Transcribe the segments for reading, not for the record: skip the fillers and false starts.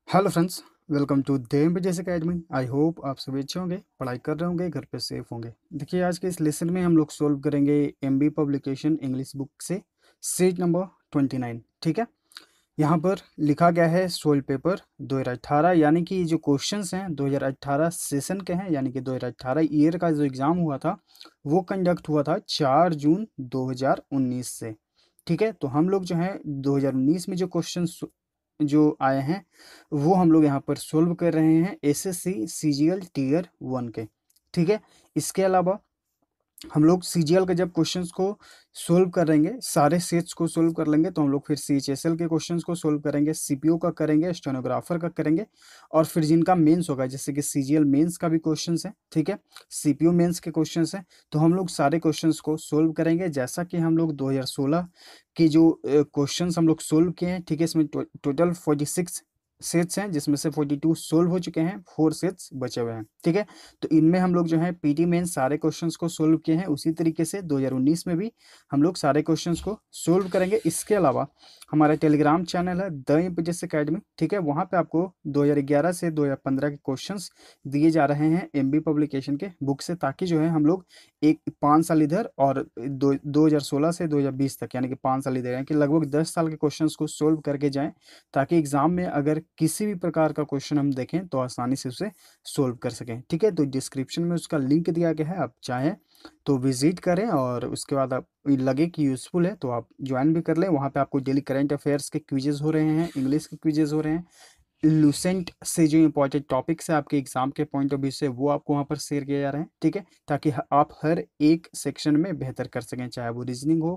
Hello friends, welcome to them academy. I hope आप सभी अच्छे होंगे, पढ़ाई कर रहे होंगे, घर पे सेफ होंगे। देखिए, आज के इस लेसन में हम लोग सोल्व करेंगे एमबी पब्लिकेशन इंग्लिश बुक से सीट नंबर 29। ठीक है, यहाँ पर लिखा गया है सोल्व पेपर 2018, यानी कि जो क्वेश्चंस हैं 2018 सेशन के हैं, यानी कि 2018 ईयर का जो एग्ज़ाम हुआ था वो कंडक्ट हुआ था 4 जून 2019 से। ठीक है, तो हम लोग जो है 2019 में जो क्वेश्चन जो आए हैं वो हम लोग यहाँ पर सोल्व कर रहे हैं एसएससी सीजीएल टीयर 1 के। ठीक है, इसके अलावा हम लोग सीजीएल के जब क्वेश्चंस को सोल्व करेंगे, सारे सेट्स को सोल्व कर लेंगे, तो हम लोग फिर सीएचएसएल के क्वेश्चंस को सोल्व करेंगे, सीपीओ का करेंगे, स्टेनोग्राफर का करेंगे, और फिर जिनका मेंस होगा, जैसे कि सीजीएल मेंस का भी क्वेश्चंस है, ठीक है, सीपीओ मेंस के क्वेश्चंस हैं, तो हम लोग सारे क्वेश्चंस को सोल्व करेंगे जैसा कि हम लोग 2016 के जो क्वेश्चंस हम लोग सोल्व किए हैं। ठीक है, इसमें टोटल 46 सेट्स हैं, जिसमें से 42 सोल्व हो चुके हैं, 4 सेट्स बचे हुए हैं। ठीक है, तो इनमें हम लोग जो है पीटी मेन सारे क्वेश्चंस को सोल्व किए हैं। उसी तरीके से 2019 में भी हम लोग सारे क्वेश्चंस को सोल्व करेंगे। इसके अलावा हमारा टेलीग्राम चैनल है द एमपीएससी अकेडमी। ठीक है, वहाँ पे आपको 2011 से 2015 के क्वेश्चंस दिए जा रहे हैं एमबी पब्लिकेशन के बुक से, ताकि जो है हम लोग एक 5 साल इधर और 2016 से 2020 तक, यानी कि 5 साल इधर, यानी कि लगभग 10 साल के क्वेश्चंस को सोल्व करके जाएं, ताकि एग्जाम में अगर किसी भी प्रकार का क्वेश्चन हम देखें तो आसानी से उसे सोल्व कर सकें। ठीक है, तो डिस्क्रिप्शन में उसका लिंक दिया गया है, आप चाहें तो विजिट करें, और उसके बाद आप लगे कि यूज़फुल है तो आप ज्वाइन भी कर लें। वहाँ पे आपको डेली करंट अफेयर्स के क्विजेज हो रहे हैं, इंग्लिश के क्विजेज हो रहे हैं, लूसेंट से जो इंपॉर्टेंट टॉपिक्स है आपके एग्जाम के पॉइंट ऑफ व्यू से, वो आपको वहाँ पर शेयर किए जा रहे हैं। ठीक है, ताकि आप हर एक सेक्शन में बेहतर कर सकें, चाहे वो रीजनिंग हो,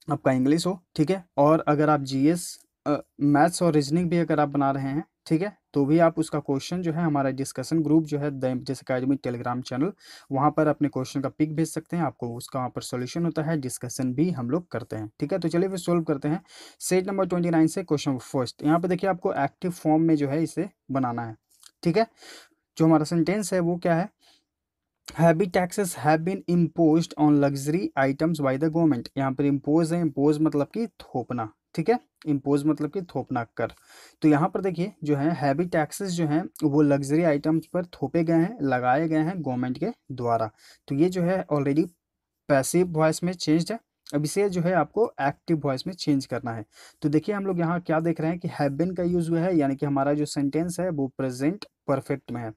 आपका इंग्लिश हो। ठीक है, और अगर आप जीएस, मैथ्स और रीजनिंग भी अगर आप बना रहे हैं, ठीक है, तो भी आप उसका क्वेश्चन जो है हमारा डिस्कशन ग्रुप जो है the MPSC academy Telegram channel, वहाँ पर अपने क्वेश्चन का पिक भेज सकते हैं, आपको उसका वहाँ पर सॉल्यूशन होता है, डिस्कशन भी हम लोग करते हैं। ठीक है, तो चलिए फिर सोल्व करते हैं सेट नंबर 29 से क्वेश्चन फर्स्ट। यहाँ पे देखिए, आपको एक्टिव फॉर्म में जो है इसे बनाना है। ठीक है, जो हमारा सेंटेंस है वो क्या है? Heavy taxes have been imposed on luxury items by the government. यहाँ पर इम्पोज है, इम्पोज मतलब कि थोपना। ठीक है, इम्पोज मतलब कि थोपना कर। तो यहाँ पर देखिए जो है हैवी टैक्सेस जो हैं वो लग्जरी आइटम्स पर थोपे गए हैं, लगाए गए हैं गवर्नमेंट के द्वारा। तो ये जो है ऑलरेडी पैसिव वॉइस में चेंज्ड है। अब इसे जो है आपको एक्टिव वॉइस में चेंज करना है। तो देखिए हम लोग यहाँ क्या देख रहे हैं कि हैव बीन का यूज हुआ है, यानी कि हमारा जो सेंटेंस है वो प्रेजेंट परफेक्ट में है।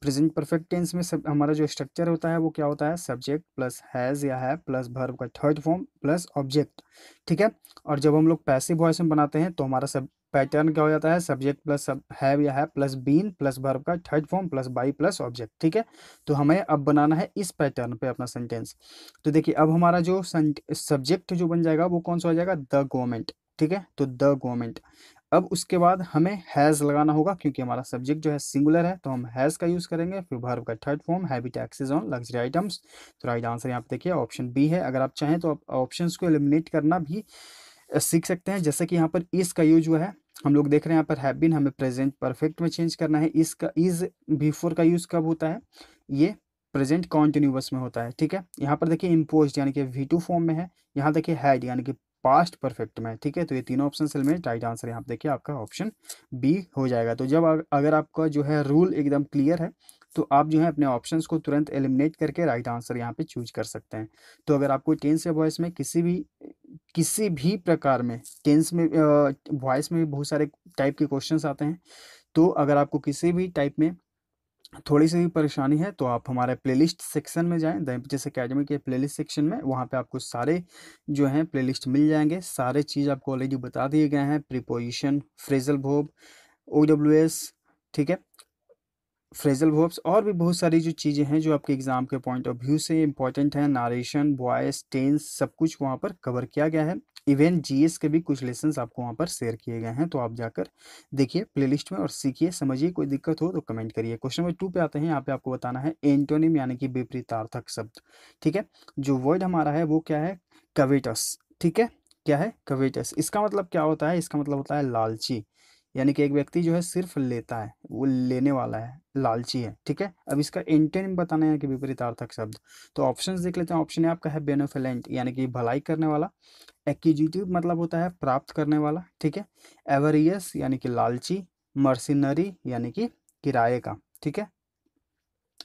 प्रेजेंट परफेक्ट टेंस में सब हमारा जो स्ट्रक्चर होता है वो क्या होता है? सब्जेक्ट प्लस हैज़ या है प्लस वर्ब का थर्ड फॉर्म प्लस ऑब्जेक्ट। ठीक है, और जब हम लोग पैसिव वॉइस में बनाते हैं तो हमारा सब पैटर्न क्या हो जाता है? सब्जेक्ट प्लस सब हैव या है प्लस बीन प्लस वर्ब का third form plus by plus object. ठीक है, तो हमें अब बनाना है इस पैटर्न पे अपना सेंटेंस। तो देखिए अब हमारा जो सब्जेक्ट जो बन जाएगा वो कौन सा हो जाएगा? The government. ठीक है, तो द गवर्नमेंट। अब उसके बाद हमें हैज़ लगाना होगा, क्योंकि हमारा सब्जेक्ट जो है सिंगुलर है, तो हम हैज़ का यूज़ करेंगे। फिर वर्ब का third form heavy taxes on luxury items. तो राइट आंसर यहाँ पे देखिए ऑप्शन बी है। अगर आप चाहें तो आप ऑप्शंस को एलिमिनेट करना भी सीख सकते हैं, जैसे कि यहाँ पर इस का यूज हुआ है। हम लोग देख रहे हैं यहाँ पर हैव बीन हमें प्रेजेंट परफेक्ट में चेंज करना है। इसका इज बिफोर का यूज कब होता है? ये प्रेजेंट कॉन्टिन्यूअस में होता है। ठीक है, यहाँ पर देखिए इम्पोज्ड यानी कि V2 फॉर्म में है। यहाँ देखिए हैड यानी कि पास्ट परफेक्ट में है। ठीक है, तो ये तीनों ऑप्शन एलिमिनेट, राइट आंसर यहाँ पे देखिए आपका ऑप्शन बी हो जाएगा। तो जब अगर आपका जो है रूल एकदम क्लियर है तो आप जो है अपने ऑप्शंस को तुरंत एलिमिनेट करके राइट आंसर यहाँ पे चूज कर सकते हैं। तो अगर आपको टेंस या वॉइस में किसी भी प्रकार में, टेंस में वॉइस में भी बहुत सारे टाइप के क्वेश्चंस आते हैं, तो अगर आपको किसी भी टाइप में थोड़ी सी भी परेशानी है तो आप हमारे प्लेलिस्ट सेक्शन में जाएं, द एमपीएससी अकेडमी के प्लेलिस्ट सेक्शन में। वहाँ पे आपको सारे जो हैं प्लेलिस्ट मिल जाएंगे। सारे चीज़ आपको ऑलरेडी बता दिए गए हैं, प्रीपोजिशन, फ्रेजल वर्ब, OWS। ठीक है, फ्रेजल वर्ब्स और भी बहुत सारी जो चीज़ें हैं जो आपके एग्जाम के पॉइंट ऑफ व्यू से इंपॉर्टेंट हैं, नारेशन, वॉइस, टेंस, सब कुछ वहाँ पर कवर किया गया है। इवन जीएस के भी कुछ लेसन्स आपको वहाँ पर शेयर किए गए हैं, तो आप जाकर देखिए प्लेलिस्ट में और सीखिए, समझिए। कोई दिक्कत हो तो कमेंट करिए। क्वेश्चन नंबर 2 पे आते हैं। यहाँ पे आपको बताना है एंटोनिम यानी कि विपरीतार्थक शब्द। ठीक है, जो वर्ड हमारा है वो क्या है? कवेटस। ठीक है, क्या है? कवेटस। इसका मतलब क्या होता है? इसका मतलब होता है लालची। यानी कि एक व्यक्ति जो है सिर्फ लेता है, वो लेने वाला है, लालची है, ठीक है। अब इसका एंटोनिम बताना है कि विपरीतार्थक शब्द। तो ऑप्शंस देख लेते हैं। ऑप्शन ए आपका है बेनेफोलेंट, यानी कि भलाई करने वाला। एक्यूजिटिव मतलब होता है प्राप्त करने वाला, ठीक है। एवरियस यानी कि लालची। मर्सिनरी यानी कि किराए का, ठीक है,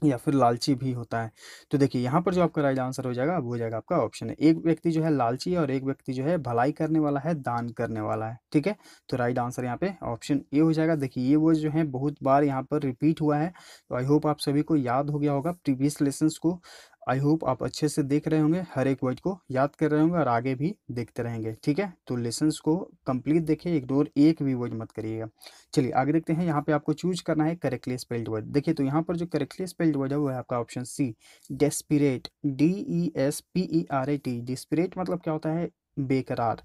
या फिर लालची भी होता है। तो देखिए यहाँ पर जो आपका राइट आंसर हो जाएगा वो हो जाएगा आपका ऑप्शन है। एक व्यक्ति जो है लालची है और एक व्यक्ति जो है भलाई करने वाला है, दान करने वाला है, ठीक है। तो राइट आंसर यहाँ पे ऑप्शन ए हो जाएगा। देखिए ये वो जो है बहुत बार यहाँ पर रिपीट हुआ है, तो आई होप आप सभी को याद हो गया होगा प्रीवियस लेसन्स को। आई होप आप अच्छे से देख रहे होंगे, हर एक वर्ड को याद कर रहे होंगे और आगे भी देखते रहेंगे, ठीक है। तो लेसन्स को कंप्लीट देखिए, इग्नोर एक भी वर्ड मत करिएगा। चलिए आगे देखते हैं। यहाँ पे आपको चूज करना है करेक्टली स्पेल्ड वर्ड। देखिए तो यहाँ पर जो करेक्टली स्पेल्ड वर्ड है वो है आपका ऑप्शन सी, डेस्पिरेट। DESPERAT। डिस्पिरेट मतलब क्या होता है? बेकरार,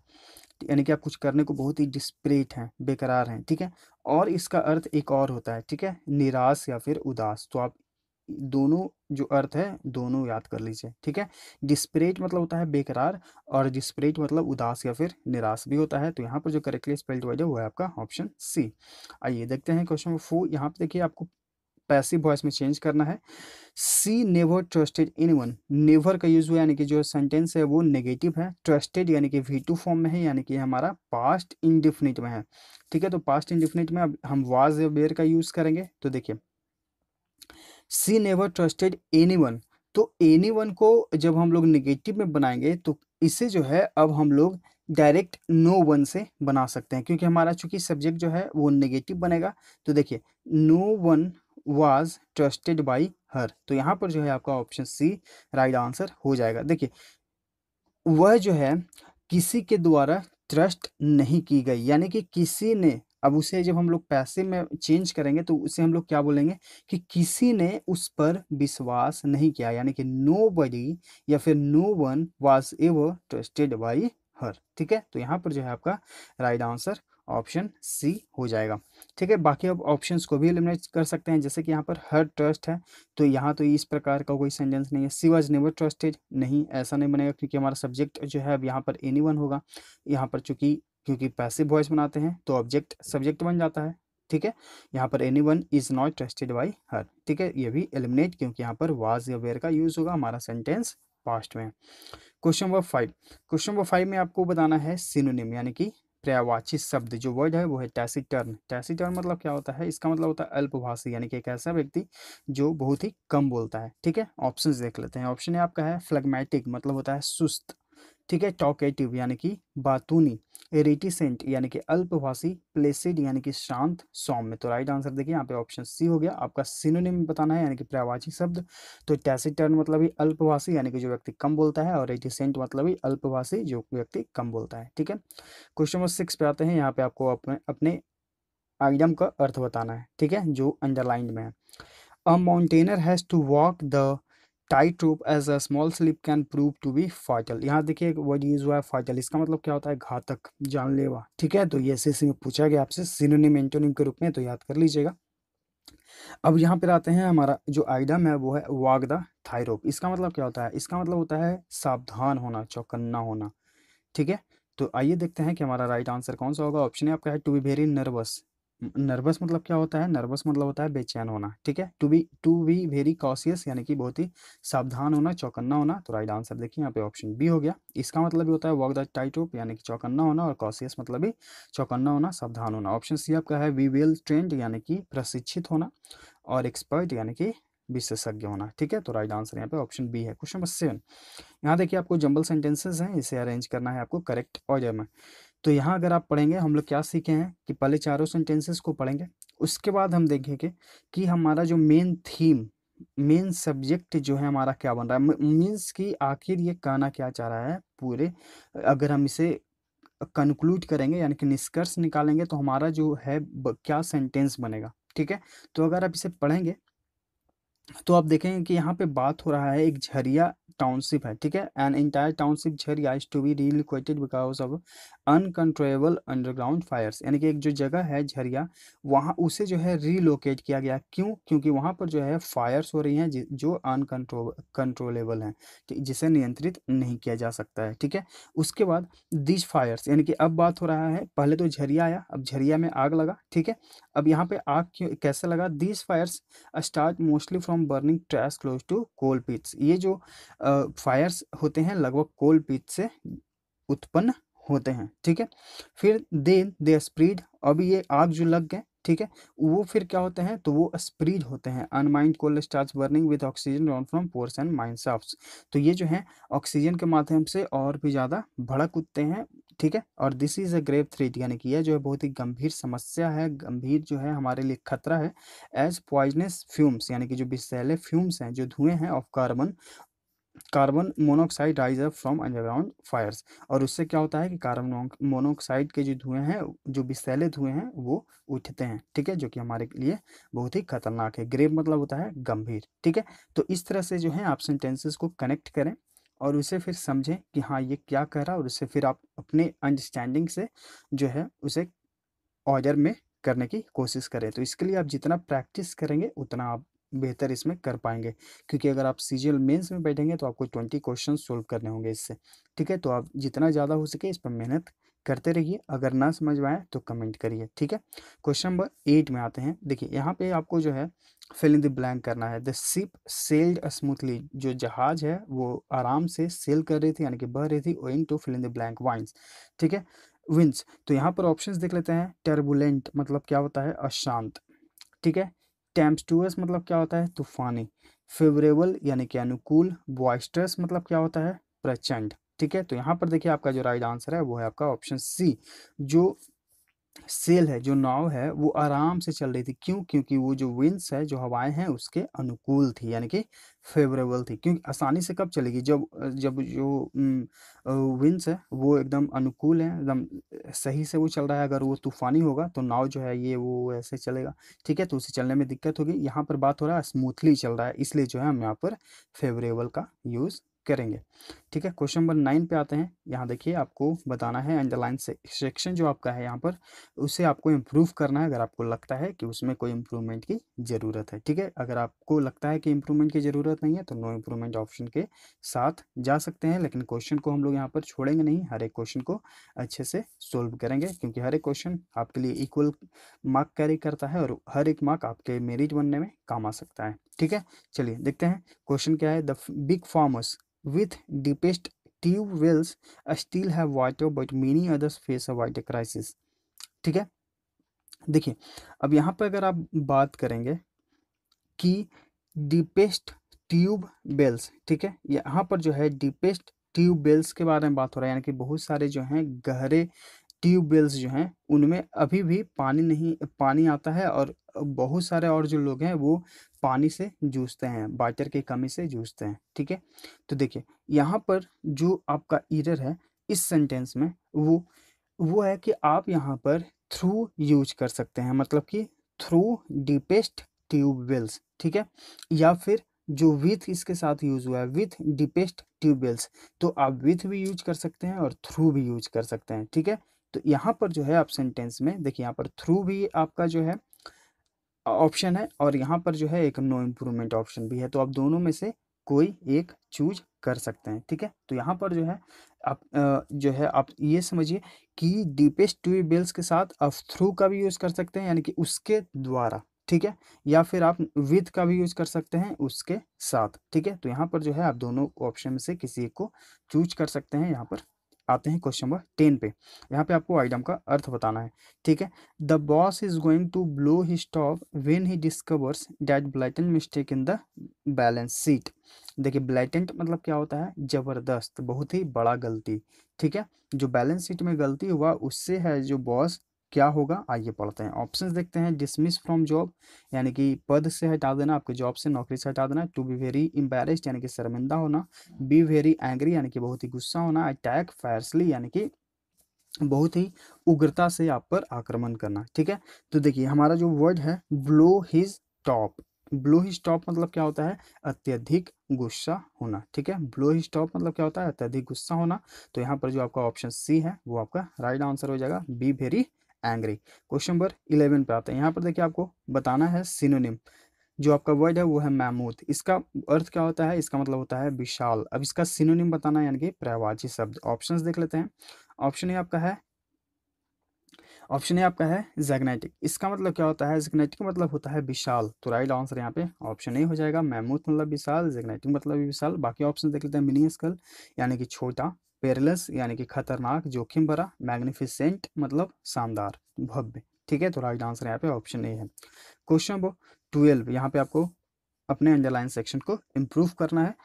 यानी कि आप कुछ करने को बहुत ही डिस्परेट हैं, बेकरार हैं, ठीक है। और इसका अर्थ एक और होता है, ठीक है, निराश या फिर उदास। तो आप दोनों जो अर्थ है दोनों याद कर लीजिए, ठीक है। डिस्परेट मतलब होता है बेकरार और डिस्परेट मतलब उदास या फिर निराश भी होता है। तो यहाँ पर जो करेक्टली स्पेल्ड वर्ड है वो है आपका ऑप्शन सी। आइए देखते हैं क्वेश्चन नंबर 4। यहाँ पे देखिए आपको पैसिव वॉइस में चेंज करना है। सी नेवर ट्रस्टेड एनीवन। नेवर का यूज हुआ यानी कि जो सेंटेंस है वो नेगेटिव है। ट्रस्टेड यानी कि V2 फॉर्म में है, यानी कि हमारा पास्ट इंडिफिनिट में है, ठीक है। तो पास्ट इंडिफिनिट में अब हम वाज या वेयर का यूज करेंगे। तो देखिए सी नेवर ट्रस्टेड एनीवन, तो एनीवन को जब हम लोग नेगेटिव में बनाएंगे तो इसे जो है अब हम लोग डायरेक्ट नो वन से बना सकते हैं, क्योंकि हमारा चूंकि सब्जेक्ट जो है वो नेगेटिव बनेगा। तो देखिए no one was trusted by her, तो यहाँ पर जो है आपका ऑप्शन सी राइट आंसर हो जाएगा। देखिए वह जो है किसी के द्वारा ट्रस्ट नहीं की गई, यानी कि किसी ने, अब उसे जब हम लोग पैसे में चेंज करेंगे तो उसे हम लोग क्या बोलेंगे कि किसी ने उस पर विश्वास नहीं किया, यानी कि नो बडी या फिर no one was ever trusted by her, ठीक है। तो यहाँ पर जो है आपका राइट आंसर ऑप्शन सी हो जाएगा, ठीक है। बाकी अब ऑप्शंस को भी एलिमिनेट कर सकते हैं, जैसे कि यहाँ पर हर ट्रस्ट है, तो यहाँ तो इस प्रकार का कोई सेंटेंस नहीं है। सी वॉज नेवर ट्रस्टेड, नहीं ऐसा नहीं बनेगा, क्योंकि हमारा सब्जेक्ट जो है अब यहाँ पर एनीवन होगा। यहाँ पर चूंकि क्योंकि पैसिव वॉइस बनाते हैं तो ऑब्जेक्ट सब्जेक्ट बन जाता है, ठीक है। यहाँ पर anyone is not trusted by her, ठीक है, ये भी एलिमिनेट, क्योंकि यहाँ पर वाज या वेयर का यूज होगा, हमारा सेंटेंस पास्ट में। Question number 5। क्वेश्चन नंबर 5 में आपको बताना है सिनोनिम, यानी कि पर्यायवाची शब्द। जो वर्ड है वो है टैसिटर्न। टैसिटर्न मतलब क्या होता है? इसका मतलब होता है अल्पभाषी, यानी कि एक ऐसा व्यक्ति जो बहुत ही कम बोलता है, ठीक है। ऑप्शंस देख लेते हैं। ऑप्शन ए आपका है फ्लेगमेटिक, मतलब होता है सुस्त, ठीक है। टॉकेटिव यानी कि बातूनी। रेटिसेंट यानी कि अल्पभाषी। प्लेसिड यानी कि शांत सौम्य। तो राइट आंसर देखिए यहाँ पे ऑप्शन सी हो गया। आपका सिनोनिम बताना है, यानी कि पर्यायवाची शब्द। तो टैसिटर्न मतलब ही अल्पभाषी, यानी कि जो व्यक्ति कम बोलता है, और रेटिसेंट मतलब ही अल्पभाषी, जो व्यक्ति कम बोलता है, ठीक है। क्वेश्चन नंबर 6 पे आते हैं। यहाँ पे आपको अपने अपने आइटम का अर्थ बताना है, ठीक है, जो अंडरलाइंड में है। A mountaineer has to walk the tight rope as a small slip can prove to be fatal. यहाँ देखिए एक वर्ड यूज हुआ है फाइटल, इसका मतलब क्या होता है? घातक, जानलेवा, ठीक है। तो ये एसएससी में पूछा गया आपसे सिनोनिम एंटोनिम के रूप में, तो याद कर लीजिएगा। अब यहाँ पर आते हैं, हमारा जो आइटम है वो है वॉक द थाई रोप। इसका मतलब क्या होता है? इसका मतलब होता है सावधान होना, चौकन्ना होना, ठीक है। तो आइए देखते हैं कि हमारा राइट आंसर कौन सा होगा। ऑप्शन है आपका है to be very nervous. Nervous मतलब क्या होता है? नर्वस मतलब होता है बेचैन होना, ठीक है। टू बी वेरी कॉशियस, यानी कि बहुत ही सावधान होना, चौकन्ना होना। तो राइट आंसर देखिए यहाँ पे ऑप्शन बी हो गया। इसका मतलब भी होता है वॉक द टाइट रोप, यानी कि चौकन्ना होना, और कॉशियस मतलब भी चौकन्ना होना, सावधान होना। ऑप्शन सी आपका है वी वेल ट्रेंड, यानी कि प्रशिक्षित होना, और एक्सपर्ट यानी कि विशेषज्ञ होना, ठीक है। तो राइट आंसर यहाँ पे ऑप्शन बी है। Question number 7। यहाँ देखिए आपको जंबल सेंटेंसेस हैं, इसे अरेंज करना है आपको करेक्ट ऑर्डर में। तो यहाँ अगर आप पढ़ेंगे, हम लोग क्या सीखे हैं कि पहले चारों सेंटेंसेस को पढ़ेंगे, उसके बाद हम देखेंगे कि हमारा जो मेन थीम, मेन सब्जेक्ट जो है हमारा क्या बन रहा है, मीन्स कि आखिर ये कहना क्या चाह रहा है पूरे। अगर हम इसे कंक्लूड करेंगे, यानी कि निष्कर्ष निकालेंगे, तो हमारा जो है क्या सेंटेंस बनेगा, ठीक है। तो अगर आप इसे पढ़ेंगे तो आप देखेंगे कि यहाँ पे बात हो रहा है एक झरिया टाउनशिप है, ठीक है। An entire township Jharia is to be relocated because of uncontrollable underground fires, यानी कि एक जो जगह है झरिया, वहाँ उसे जो है रिलोकेट किया गया। क्यों? क्योंकि वहाँ पर जो है फायर्स हो रही हैं जो कंट्रोलेबल हैं, जिसे नियंत्रित नहीं किया जा सकता है, ठीक है। उसके बाद दिस फायर्स, यानी कि अब बात हो रहा है, पहले तो झरिया आया, अब झरिया में आग लगा, ठीक है। अब यहाँ पे आग कैसे लगा? This fires start mostly from burning trash close to coal pits. ये जो फायर्स होते हैं लगभग कोल पिट से उत्पन्न होते हैं, ठीक है। फिर दे स्प्रीड, अब ये आग जो लग गए, ठीक है, वो फिर क्या होते हैं? तो वो स्प्रीड होते हैं। Unmined coal starts burning with oxygen drawn from pores and mine shafts. तो ये जो है ऑक्सीजन के माध्यम से और भी ज़्यादा भड़क उठते हैं, ठीक है। और this is a grave threat, यानी कि यह जो है बहुत ही गंभीर समस्या है, गंभीर जो है हमारे लिए खतरा है। एज पॉइजनस फ्यूम्स, यानी कि जो विषैले फ्यूम्स हैं, जो धुएं हैं of carbon carbon monoxide rise up from underground fires. और उससे क्या होता है कि कार्बन मोनोऑक्साइड के जो धुएं हैं, जो विषैले धुएं हैं, वो उठते हैं, ठीक है, जो कि हमारे लिए बहुत ही खतरनाक है। ग्रेव मतलब होता है गंभीर, ठीक है। तो इस तरह से जो है आप सेंटेंसेस को कनेक्ट करें और उसे फिर समझें कि हाँ ये क्या कह रहा है, और उससे फिर आप अपने अंडरस्टैंडिंग से जो है उसे ऑर्डर में करने की कोशिश करें। तो इसके लिए आप जितना प्रैक्टिस करेंगे उतना आप बेहतर इसमें कर पाएंगे, क्योंकि अगर आप सीजीएल मेंस में बैठेंगे तो आपको 20 क्वेश्चन सोल्व करने होंगे इससे, ठीक है। तो आप जितना ज़्यादा हो सके इस पर मेहनत करते रहिए। अगर ना समझ में आए तो कमेंट करिए, ठीक है। क्वेश्चन नंबर 8 में आते हैं। देखिए यहाँ पे आपको जो है फिल इन द ब्लैंक करना है। द शिप सेल्ड स्मूथली, जो जहाज है वो आराम से सेल कर रही थी, यानी कि बह रही थी, owing to fill in the blank vines, ठीक है, विंड्स। तो यहाँ पर ऑप्शंस देख लेते हैं। टर्बुलेंट मतलब क्या होता है? अशांत, ठीक है। टेम्पस्टुअस मतलब क्या होता है? तूफानी। फेवरेबल यानी कि अनुकूल। बॉइस्टरस मतलब क्या होता है? प्रचंड, ठीक है। तो यहाँ पर देखिए आपका जो राइट आंसर है वो है आपका ऑप्शन सी। जो सेल है, जो नाव है, वो आराम से चल रही थी। क्यों? क्योंकि वो जो विंड्स है, जो हवाएं हैं, उसके अनुकूल थी, यानी कि फेवरेबल थी। क्योंकि आसानी से कब चलेगी? जब जब जो विंड्स है वो एकदम अनुकूल है, एकदम सही से वो चल रहा है। अगर वो तूफानी होगा तो नाव जो है ये वो ऐसे चलेगा, ठीक है, तो उसे चलने में दिक्कत होगी। यहाँ पर बात हो रहा है स्मूथली चल रहा है, इसलिए जो है हम यहाँ पर फेवरेबल का यूज़ करेंगे, ठीक है। क्वेश्चन नंबर 9 पे आते हैं। यहाँ देखिए आपको बताना है अंडरलाइन सेक्शन जो आपका है यहाँ पर, उसे आपको इम्प्रूव करना है अगर आपको लगता है कि उसमें कोई इम्प्रूवमेंट की ज़रूरत है, ठीक है। अगर आपको लगता है कि इम्प्रूवमेंट की ज़रूरत नहीं है तो नो इम्प्रूवमेंट ऑप्शन के साथ जा सकते हैं। लेकिन क्वेश्चन को हम लोग यहाँ पर छोड़ेंगे नहीं, हर एक क्वेश्चन को अच्छे से सोल्व करेंगे, क्योंकि हर एक क्वेश्चन आपके लिए इक्वल मार्क कैरी करता है और हर एक मार्क आपके मेरिट बनने में काम आ सकता है, ठीक है। चलिए देखते हैं क्वेश्चन क्या है। The big farmers with deepest tube wells still have water but many others face a water crisis, ठीक है। देखिए अब यहाँ पर अगर आप बात करेंगे कि डीपेस्ट ट्यूब बेल्स, ठीक है, यहाँ पर जो है डीपेस्ट ट्यूब बेल्स के बारे में बात हो रहा है, यानी कि बहुत सारे जो हैं गहरे ट्यूबवेल्स जो हैं उनमें अभी भी पानी आता है, और बहुत सारे और जो लोग हैं वो पानी से जूझते हैं, वाटर की कमी से जूझते हैं, ठीक है। तो देखिए यहाँ पर जो आपका एरर है इस सेंटेंस में, वो है कि आप यहाँ पर थ्रू यूज कर सकते हैं, मतलब कि थ्रू डीपेस्ट ट्यूबवेल्स, ठीक है। या फिर जो विथ इसके साथ यूज हुआ है, विथ डीपेस्ट ट्यूबवेल्स, तो आप विथ भी यूज कर सकते हैं और थ्रू भी यूज कर सकते हैं, ठीक है। तो यहाँ पर जो है आप सेंटेंस में देखिए, यहाँ पर थ्रू भी आपका जो है ऑप्शन है, और यहाँ पर जो है एक नो इम्प्रूवमेंट ऑप्शन भी है। तो आप दोनों में से कोई एक चूज कर सकते हैं, ठीक है। तो यहाँ पर जो है आप जो है आप ये समझिए कि डीपेस्ट ट्यूबवेल्स के साथ आप थ्रू का भी यूज़ कर सकते हैं, यानी कि उसके द्वारा, ठीक है। या फिर आप विथ का भी यूज़ कर सकते हैं उसके साथ, ठीक है। तो यहाँ पर जो है आप दोनों ऑप्शन में से किसी एक को चूज कर सकते हैं। यहाँ पर आते हैं क्वेश्चन नंबर 10 पे। यहाँ पे आपको आइटम का अर्थ बताना है, ठीक है। The boss is going to blow his top when he discovers that blatant mistake in the balance sheet. देखिए ब्लैटेंट मतलब क्या होता है? जबरदस्त, बहुत ही बड़ा गलती, ठीक है। जो बैलेंस शीट में गलती हुआ उससे है जो बॉस, क्या होगा आइए पढ़ते हैं। ऑप्शंस देखते हैं। डिसमिस फ्रॉम जॉब, यानी कि पद से हटा देना, आपके जॉब से, नौकरी से हटा देना। टू बी वेरी एम्बैरेस्ड, यानी कि शर्मिंदा होना। बी वेरी एंग्री, यानी कि बहुत ही गुस्सा होना। अटैक फायरसली, यानी कि बहुत ही उग्रता से आप पर आक्रमण करना, ठीक है। तो देखिए हमारा जो वर्ड है ब्लो हिज टॉप, ब्लो ही स्टॉप मतलब क्या होता है, अत्यधिक गुस्सा होना। ठीक है, ब्लो ही स्टॉप मतलब क्या होता है, अत्यधिक गुस्सा होना। तो यहाँ पर जो आपका ऑप्शन सी है वो आपका राइट आंसर हो जाएगा, be very angry. Question number 11 पे आते हैं। यहाँ पर देखिए आपको बताना है सिनोनिम। जो आपका वर्ड है वो है मैमूथ। इसका अर्थ क्या होता है, इसका मतलब होता है विशाल। अब इसका सिनोनिम बताना है यानी कि पर्यायवाची शब्द। ऑप्शंस देख लेते हैं। ऑप्शन ए आपका है ऑप्शन ए आपका है जैग्नेटिक। इसका मतलब क्या होता है, जैग्नेटिक मतलब होता है विशाल। तो राइट आंसर यहाँ पे ऑप्शन ए हो जाएगा, मैमूथ मतलब विशाल, जैग्नेटिक मतलब भी विशाल। बाकी ऑप्शन देख लेते हैं। मिनिस्कल यानी कि छोटा, पेरिलस यानी कि खतरनाक, जोखिम भरा, मैग्निफिसेंट मतलब शानदार, भव्य। ठीक है, तो राइट आंसर यहाँ पे ऑप्शन ए है। क्वेश्चन नंबर 12, यहाँ पे आपको अपने अंडरलाइन सेक्शन को इम्प्रूव करना है।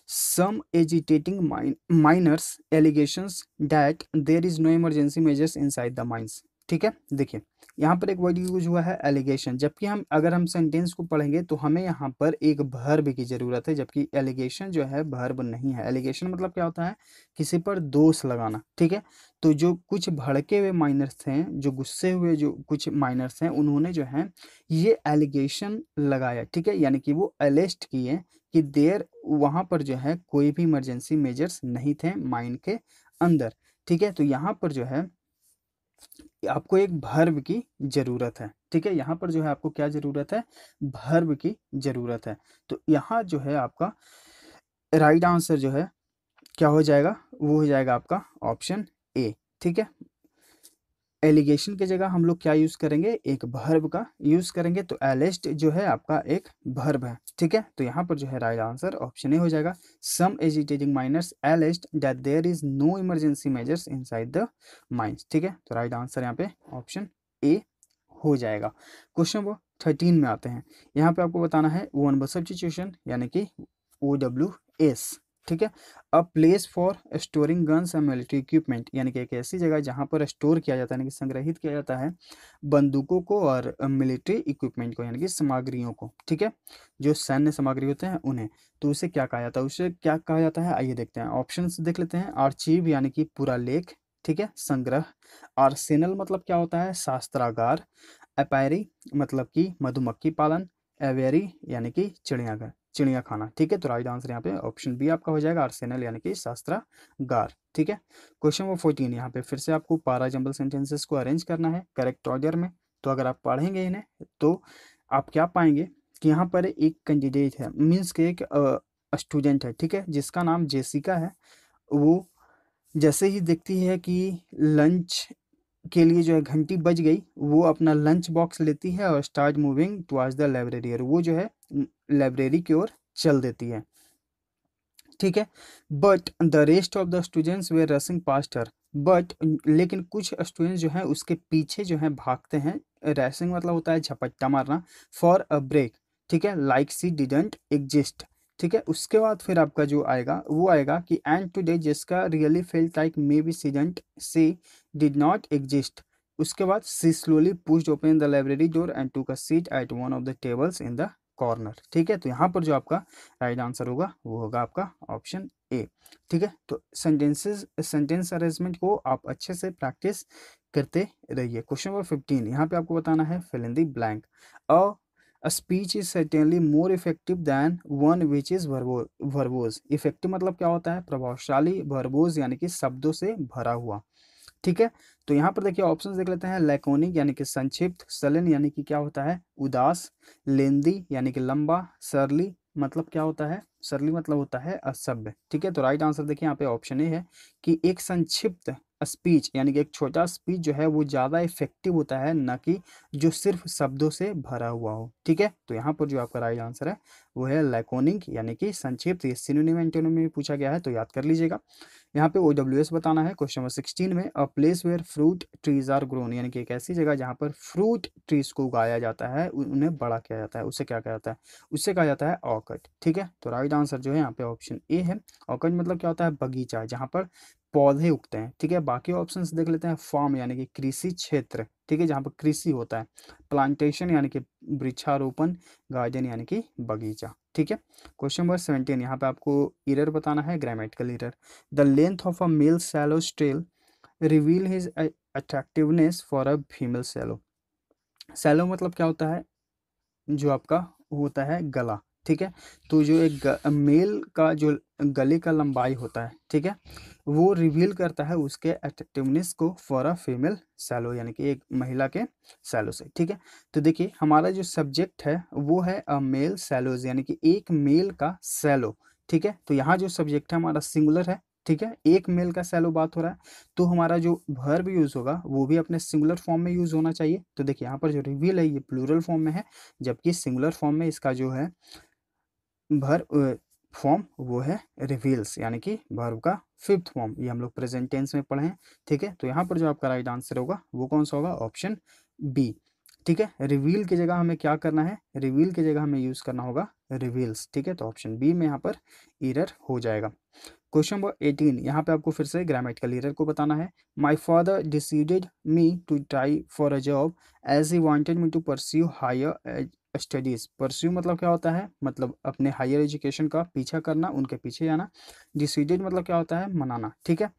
Some agitating miners allegations that there is no emergency measures inside the mines. ठीक है, देखिए यहाँ पर एक वर्ड यूज हुआ है एलिगेशन, जबकि अगर हम सेंटेंस को पढ़ेंगे तो हमें यहाँ पर एक वर्ब की जरूरत है, जबकि एलिगेशन जो है वर्ब नहीं है। एलिगेशन मतलब क्या होता है, किसी पर दोष लगाना। ठीक है, तो जो कुछ भड़के हुए माइनर्स हैं, जो गुस्से हुए जो कुछ माइनर्स हैं, उन्होंने जो है ये एलिगेशन लगाया। ठीक है, यानी कि वो अलेस्ट किए कि देर वहाँ पर जो है कोई भी इमरजेंसी मेजर्स नहीं थे माइन के अंदर। ठीक है, तो यहाँ पर जो है आपको एक वर्ब की ज़रूरत है। ठीक है, यहाँ पर जो है आपको क्या ज़रूरत है, वर्ब की ज़रूरत है। तो यहाँ जो है आपका राइट आंसर जो है क्या हो जाएगा, वो हो जाएगा आपका ऑप्शन ए। ठीक है, एलिगेशन की जगह हम लोग क्या यूज़ करेंगे, एक वर्ब का यूज़ करेंगे। तो एलेस्ट जो है आपका एक वर्ब है। ठीक है, तो यहाँ पर जो है राइट आंसर ऑप्शन ए हो जाएगा। Some agitating miners allege that there is no emergency measures inside the mines. ठीक है, तो राइट आंसर यहाँ पे ऑप्शन ए हो जाएगा। क्वेश्चन नंबर 13 में आते हैं। यहाँ पे आपको बताना है वन वर्ड सब्स्टिट्यूशन यानी कि OWS। ठीक है, a place for storing guns and military equipment, यानी कि एक ऐसी जगह जहाँ पर स्टोर किया जाता है, यानी कि संग्रहित किया जाता है बंदूकों को और मिलिट्री इक्विपमेंट को, यानी कि सामग्रियों को। ठीक है, जो सैन्य सामग्री होते हैं उन्हें। तो उसे क्या कहा जाता है, उसे क्या कहा जाता है, आइए देखते हैं। ऑप्शंस देख लेते हैं। आर्चीव यानी कि पूरा लेख। ठीक है, संग्रह। आर्सेनल मतलब क्या होता है, शास्त्रागार। एपायरी मतलब कि मधुमक्खी पालन। एवेरी यानी कि चिड़ियाघर, चिड़िया खाना। ठीक है, तो राइट आंसर यहाँ पे ऑप्शन बी आपका हो जाएगा, आर्सेनल यानी कि शास्त्रागार। ठीक है, क्वेश्चन नंबर 14, यहाँ पे फिर से आपको पारा जंबल सेंटेंसेस को अरेंज करना है करेक्ट ऑर्डर में। तो अगर आप पढ़ेंगे इन्हें तो आप क्या पाएंगे कि यहाँ पर एक कैंडिडेट है, मीन्स के एक स्टूडेंट है। ठीक है, जिसका नाम जेसिका है। वो जैसे ही देखती है कि लंच के लिए जो है घंटी बज गई, वो अपना लंच बॉक्स लेती है और start moving towards the library, और वो जो है लाइब्रेरी की ओर चल देती है। ठीक है, but the rest of the students way रसिंग past her. But लेकिन कुछ स्टूडेंट्स जो हैं उसके पीछे जो है भागते हैं। रेसिंग मतलब होता है झपट्टा मारना। For a break. ठीक है, लाइक सी डिडंट एग्जिस्ट। ठीक है, उसके बाद फिर आपका जो आएगा वो आएगा कि एंड टुडे जिसका really felt like maybe she did not exist. उसके बाद she slowly pushed open the library door and took a seat at one of the tables in the corner. ठीक है, तो यहाँ पर जो आपका राइट आंसर होगा वो होगा आपका ऑप्शन ए। ठीक है, तो सेंटेंस अरेंजमेंट को आप अच्छे से प्रैक्टिस करते रहिए। क्वेश्चन नंबर 15, यहाँ पे आपको बताना है fill in the blank. A speech is certainly more effective than one which is verbose. Effective मतलब क्या होता है, प्रभावशाली। वर्बोज यानी कि शब्दों से भरा हुआ। ठीक है, तो यहाँ पर देखिए ऑप्शंस देख लेते हैं। लैकोनिक यानी कि संक्षिप्त। सलन यानी कि क्या होता है, उदास। लेंदी यानी कि लंबा। सरली मतलब क्या होता है, सरली मतलब होता है असभ्य। ठीक है, तो राइट आंसर देखिए यहाँ पे ऑप्शन ए है कि एक संक्षिप्त स्पीच यानी कि एक छोटा स्पीच जो है वो ज़्यादा इफेक्टिव होता है, ना कि जो सिर्फ शब्दों से भरा हुआ हो। ठीक है, तो यहाँ पर जो आपका राइट आंसर है वो है लैकोनिक यानी कि संक्षिप्त। ये सिनोनिम एंटोनिम में पूछा गया है, तो याद कर लीजिएगा। यहाँ पे OWS बताना है। क्वेश्चन नंबर 16 में a place where fruit trees are grown, यानी कि एक ऐसी जगह जहाँ पर फ्रूट ट्रीज को उगाया जाता है, उन्हें बड़ा किया जाता है, उसे क्या कहा जाता है, उससे कहा जाता है ऑर्किड। ठीक है, तो राइट आंसर जो है यहाँ पे ऑप्शन ए है। ऑर्किड मतलब क्या होता है, बगीचा जहाँ पर पौधे उगते हैं। ठीक है, बाकी ऑप्शंस देख लेते हैं। फार्म यानी कि कृषि क्षेत्र। ठीक है, जहाँ पर कृषि होता है। प्लांटेशन यानी कि वृक्षारोपण। गार्डन यानी कि बगीचा। ठीक है, क्वेश्चन नंबर 17, यहाँ पे आपको इरर बताना है, grammatical error. The length of a male swallow tail reveal his attractiveness for a female swallow. Swallow मतलब क्या होता है, जो आपका होता है गला, ठीक है। तो जो एक मेल का जो गले का लंबाई होता है, ठीक है, वो रिवील करता है उसके अट्रैक्टिवनेस को फॉर अ फीमेल सैलो, यानी कि एक महिला के सैलो से, ठीक है। तो देखिए हमारा जो सब्जेक्ट है वो है अ मेल सैलोज, यानी कि एक मेल का सैलो, ठीक है। तो यहाँ जो सब्जेक्ट है हमारा सिंगुलर है, ठीक है, एक मेल का सैलो बात हो रहा है, तो हमारा जो वर्ब यूज होगा वो भी अपने सिंगुलर फॉर्म में यूज होना चाहिए। तो देखिए यहाँ पर जो रिवील है ये प्लूरल फॉर्म में है, जबकि सिंगुलर फॉर्म में इसका जो है वर्ब फॉर्म वो है रिवील्स, यानी कि वर्ब का फिफ्थ फॉर्म। ये हम लोग प्रेजेंट टेंस में पढ़े हैं, ठीक है। तो यहाँ पर जो आपका राइट आंसर होगा वो कौन सा होगा, ऑप्शन बी, ठीक है। रिवील की जगह हमें क्या करना है, रिवील की जगह हमें यूज करना होगा रिवील्स, ठीक है। तो ऑप्शन बी में यहाँ पर एरर हो जाएगा। क्वेश्चन नंबर 18, यहाँ पे आपको फिर से ग्रामेटिकल एरर को बताना है। My father decided me to try for a job as he wanted me to pursue higher studies. Pursue मतलब क्या होता है, मतलब अपने हायर एजुकेशन का पीछा करना, उनके पीछे जाना। डिसीडेड मतलब क्या होता है, मनाना, ठीक है।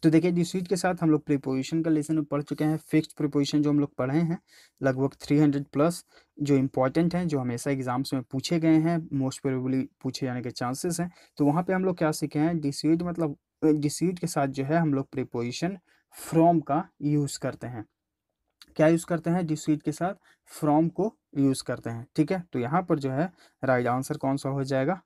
तो देखिए डिसीड के साथ हम लोग प्रीपोजिशन का लेसन में पढ़ चुके हैं। फिक्स्ड प्रीपोजिशन जो हम लोग पढ़े हैं लगभग 300 प्लस, जो इंपॉर्टेंट हैं, जो हमेशा एग्जाम्स में पूछे गए हैं, मोस्ट प्रोबेबली पूछे जाने के चांसेस हैं। तो वहाँ पे हम लोग क्या सीखे हैं, डिसीड मतलब डिसीड के साथ जो है हम लोग प्रीपोजिशन फ्रॉम का यूज़ करते हैं। क्या यूज़ करते हैं, डिसीड के साथ फ्रॉम को यूज़ करते हैं, ठीक है। तो यहाँ पर जो है राइट आंसर कौन सा हो जाएगा,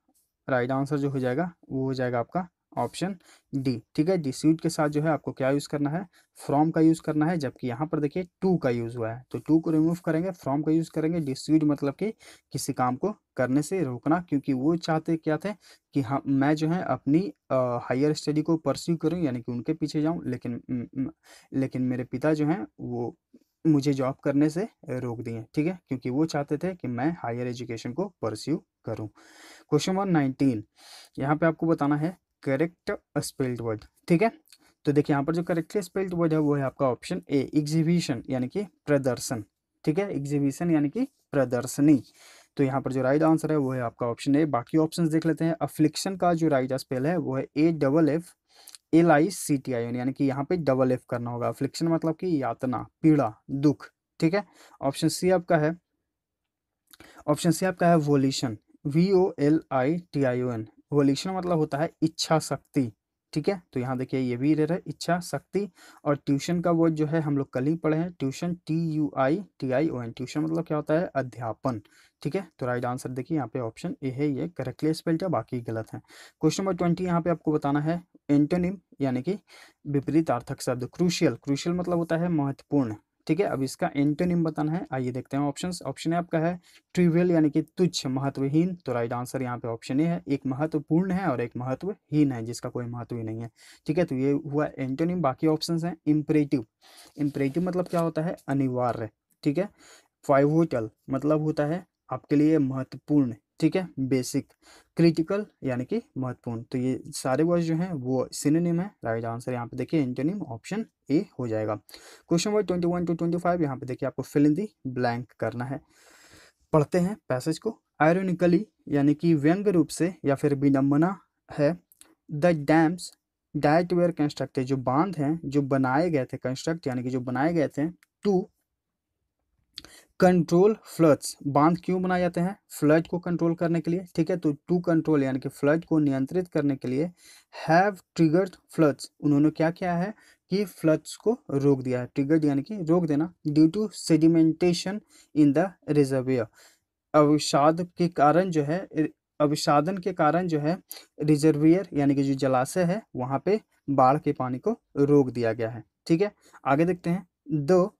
राइट आंसर जो हो जाएगा वो हो जाएगा आपका ऑप्शन डी, ठीक है। डिसीड के साथ जो है आपको क्या यूज़ करना है, फ्रॉम का यूज़ करना है, जबकि यहाँ पर देखिए टू का यूज़ हुआ है, तो टू को रिमूव करेंगे, फ्रॉम का यूज़ करेंगे। डिसीड मतलब कि किसी काम को करने से रोकना, क्योंकि वो चाहते क्या थे कि हाँ मैं जो है अपनी हायर स्टडी को परस्यू करूँ, यानी कि उनके पीछे जाऊँ, लेकिन मेरे पिता जो हैं वो मुझे जॉब करने से रोक दिए, ठीक है, क्योंकि वो चाहते थे कि मैं हायर एजुकेशन को परस्यू करूं। क्वेश्चन नंबर 19, यहाँ पे आपको बताना है करेक्ट स्पेल्ड वर्ड, ठीक है। तो देखिए यहाँ पर जो करेक्टली स्पेल्ड वर्ड है वो है आपका ऑप्शन ए, एग्जीबिशन, यानी कि प्रदर्शन, ठीक है, एग्जीबिशन यानी कि प्रदर्शनी। तो यहाँ पर जो राइट आंसर है वो है आपका ऑप्शन ए। बाकी ऑप्शंस देख लेते हैं। अफ्लिक्शन का जो राइट स्पेल है वो है AFFLICTION, यानी कि यहाँ पे डबल एफ करना होगा। अफ्लिक्शन मतलब कि यातना, पीड़ा, दुख, ठीक है। ऑप्शन सी आपका है, ऑप्शन सी आपका है वोल्यूशन, VOLITION। वोल्यूशन मतलब होता है इच्छा शक्ति, ठीक है। तो यहाँ देखिए ये भी एरर है, इच्छा शक्ति। और ट्यूशन का वर्ड जो है हम लोग कल ही पढ़े हैं, ट्यूशन, TUITION। ट्यूशन मतलब क्या होता है, अध्यापन, ठीक है। तो राइट आंसर देखिए यहाँ पे ऑप्शन ए है, ये करेक्टली स्पेल्ड है, बाकी गलत है। क्वेश्चन नंबर 20, यहाँ पे आपको बताना है एंटोनिम, यानी कि विपरीतार्थक शब्द। क्रूशियल, क्रूशियल मतलब होता है महत्वपूर्ण, ठीक है। अब इसका एंटोनिम बताना है, आइए देखते हैं ऑप्शंस। ऑप्शन ए आपका है ट्रिवियल, यानी कि तुच्छ, महत्वहीन। तो राइट आंसर यहाँ पे ऑप्शन ए है, एक महत्वपूर्ण है और एक महत्वहीन है, जिसका कोई महत्व ही नहीं है, ठीक है। तो ये हुआ एंटोनिम। बाकी ऑप्शंस हैं इम्परेटिव, इम्परेटिव मतलब क्या होता है, अनिवार्य, ठीक है। पाइवोटल मतलब होता है आपके लिए महत्वपूर्ण, ठीक है, बेसिक। क्रिटिकल यानी कि महत्वपूर्ण। तो ये सारे वर्ड जो हैं वो सिनोनिम है। राइट आंसर यहाँ पे देखिए एंटोनिम ऑप्शन ए हो जाएगा। क्वेश्चन नंबर 21 to 25, यहाँ पे देखिए आपको फिल इन दी ब्लैंक करना है। पढ़ते हैं पैसेज को। आयरोनिकली यानी कि व्यंग रूप से या फिर विडंबना है, the dams that were constructed, जो बांध हैं जो बनाए गए थे, कंस्ट्रक्ट यानी कि जो बनाए गए थे, टू कंट्रोल फ्लड्स। बांध क्यों बनाए जाते हैं, फ्लड को कंट्रोल करने के लिए, ठीक है। तो टू कंट्रोल यानी कि फ्लड को नियंत्रित करने के लिए, हैव ट्रिगर्ड फ्लड्स, उन्होंने क्या किया है कि फ्लड्स को रोक दिया है। ट्रिगर्ड यानी कि रोक देना, due to sedimentation in the reservoir, अवसाद के कारण जो है, अवसादन के कारण जो है रिजर्वियर यानी कि जो जलाशय है वहाँ पे बाढ़ के पानी को रोक दिया गया है, ठीक है। आगे देखते हैं। दो,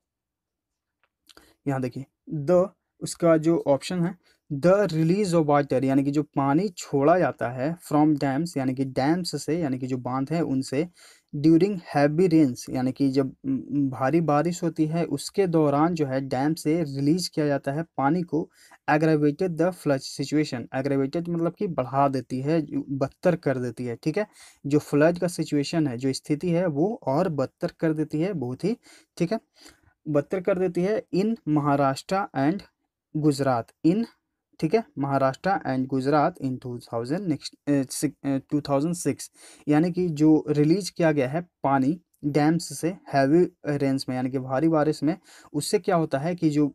यहाँ देखिए द, उसका जो ऑप्शन है द रिलीज ऑफ वाटर, यानी कि जो पानी छोड़ा जाता है फ्रॉम डैम्स, यानी कि डैम्स से, यानी कि जो बांध है उनसे, ड्यूरिंग हैवी रेन्स, यानी कि जब भारी बारिश होती है उसके दौरान जो है डैम से रिलीज किया जाता है पानी को। Aggravated the flood situation, aggravated मतलब कि बढ़ा देती है, बदतर कर देती है, ठीक है। जो फ्लड का सिचुएशन है, जो स्थिति है वो और बदतर कर देती है, बहुत ही, ठीक है, बदतर कर देती है। इन महाराष्ट्र एंड गुजरात, इन, ठीक है, महाराष्ट्र एंड गुजरात इन 2006, यानी कि जो रिलीज किया गया है पानी डैम्स से हैवी रेंस में, यानी कि भारी बारिश में, उससे क्या होता है कि जो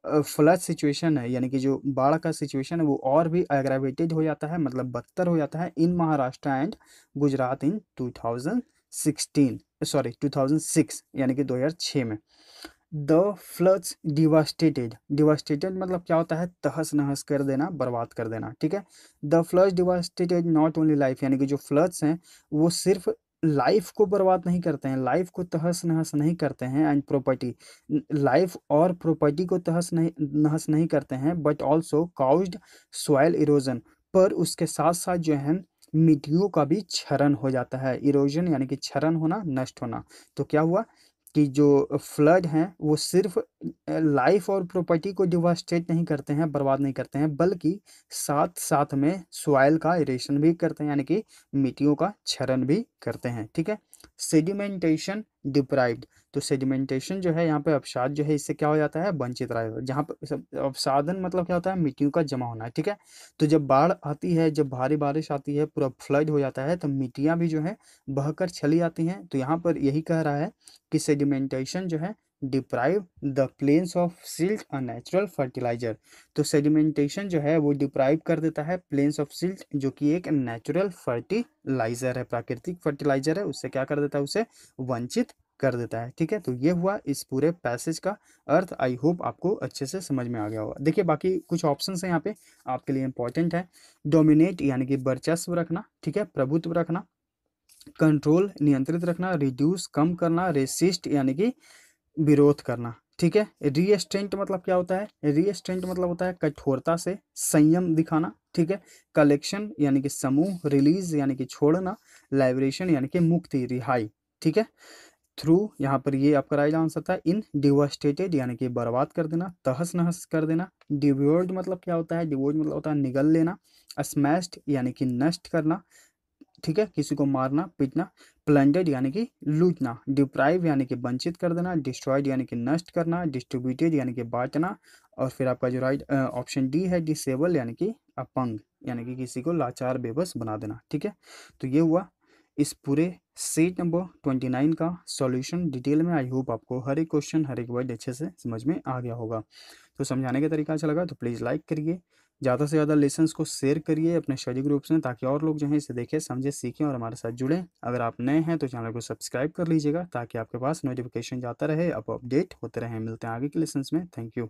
फ्लड सिचुएशन है यानी कि जो बाढ़ का सिचुएशन है वो और भी एग्रावेटेड हो जाता है, मतलब बदतर हो जाता है इन महाराष्ट्र एंड गुजरात इन 2006 यानी कि 2006 में। द फ्लड्स डिवास्टेटेड, डिवास्टेटेड मतलब क्या होता है, तहस नहस कर देना, बर्बाद कर देना, ठीक है। The floods devastated not only life, यानी कि जो फ्लड्स हैं वो सिर्फ लाइफ को बर्बाद नहीं करते हैं, लाइफ को तहस नहस नहीं करते हैं, एंड प्रॉपर्टी, लाइफ और प्रॉपर्टी को तहस नहीं नहस नहीं करते हैं, but also caused soil erosion, पर उसके साथ साथ जो है मिट्टियों का भी क्षरण हो जाता है। इरोजन यानी कि क्षरण होना, नष्ट होना। तो क्या हुआ कि जो फ्लड हैं वो सिर्फ लाइफ और प्रॉपर्टी को डिवास्टेट नहीं करते हैं, बर्बाद नहीं करते हैं, बल्कि साथ साथ में सॉइल का इरेशन भी करते हैं, यानी कि मिट्टियों का क्षरण भी करते हैं, ठीक है। सेडिमेंटेशन डिप्राइव्ड, तो सेडिमेंटेशन जो है यहाँ पे अवसाद जो है इससे क्या हो जाता है, वंचित रहा। जहाँ पे अवसादन मतलब क्या होता है, मिट्टियों का जमा होना है, ठीक है। तो जब बाढ़ आती है, जब भारी बारिश आती है, पूरा फ्लड हो जाता है, तो मिट्टियाँ भी जो है बहकर चली आती हैं। तो यहाँ पर यही कह रहा है कि सेडिमेंटेशन जो है deprive the plains of silt a natural fertiliser, तो सेडिमेंटेशन जो है वो डिप्राइव कर देता है प्लेन्स ऑफ सिल्ट, जो कि एक नेचुरल फर्टिलाइजर है, प्राकृतिक फर्टिलाइजर है, उससे क्या कर देता है, उसे वंचित कर देता है, ठीक है। तो ये हुआ इस पूरे पैसेज का अर्थ। आई होप आपको अच्छे से समझ में आ गया होगा। देखिए बाकी कुछ ऑप्शंस हैं यहाँ पे आपके लिए इंपॉर्टेंट है। डोमिनेट यानी कि वर्चस्व रखना, ठीक है, प्रभुत्व रखना। कंट्रोल नियंत्रित रखना। रिड्यूस कम करना। रेसिस्ट यानी कि विरोध करना, ठीक है। रीएस्ट्रेंट मतलब क्या होता है, रीएस्ट्रेंट मतलब होता है कठोरता से संयम दिखाना, ठीक है। कलेक्शन यानी कि समूह। रिलीज यानी कि छोड़ना। लाइब्रेशन यानी कि मुक्ति, रिहाई, ठीक है। थ्रू यहाँ पर ये आपका राइट आंसर था। इन डिवास्टेटेड यानी कि बर्बाद कर देना, तहस नहस कर देना। डिवोर्ड मतलब क्या होता है, डिवोर्ड मतलब होता है निगल लेना। स्मैश्ड यानी कि नष्ट करना, ठीक है, किसी को मारना पीटना। प्लंडेड यानी कि लूटना। डिप्राइव यानी कि वंचित कर देना। डिस्ट्रॉयड यानी कि नष्ट करना। डिस्ट्रीब्यूटेड यानी कि बांटना। और फिर आपका जो राइट ऑप्शन डी है, डिसेबल यानी कि अपंग, यानी कि किसी को लाचार बेबस बना देना, ठीक है। तो ये हुआ इस पूरे सेट नंबर 29 का सॉल्यूशन डिटेल में। आई होप आपको हर एक क्वेश्चन, हर एक वर्ड अच्छे से समझ में आ गया होगा। तो समझाने का तरीका अच्छा लगा तो प्लीज़ लाइक करिए, ज़्यादा से ज़्यादा लेसन्स को शेयर करिए अपने स्टडी ग्रुप्स में, ताकि और लोग जो हैं इसे देखें, समझें, सीखें और हमारे साथ जुड़ें। अगर आप नए हैं तो चैनल को सब्सक्राइब कर लीजिएगा, ताकि आपके पास नोटिफिकेशन जाता रहे, आप अपडेट होते रहें। मिलते हैं आगे के लेसन्स में। Thank you.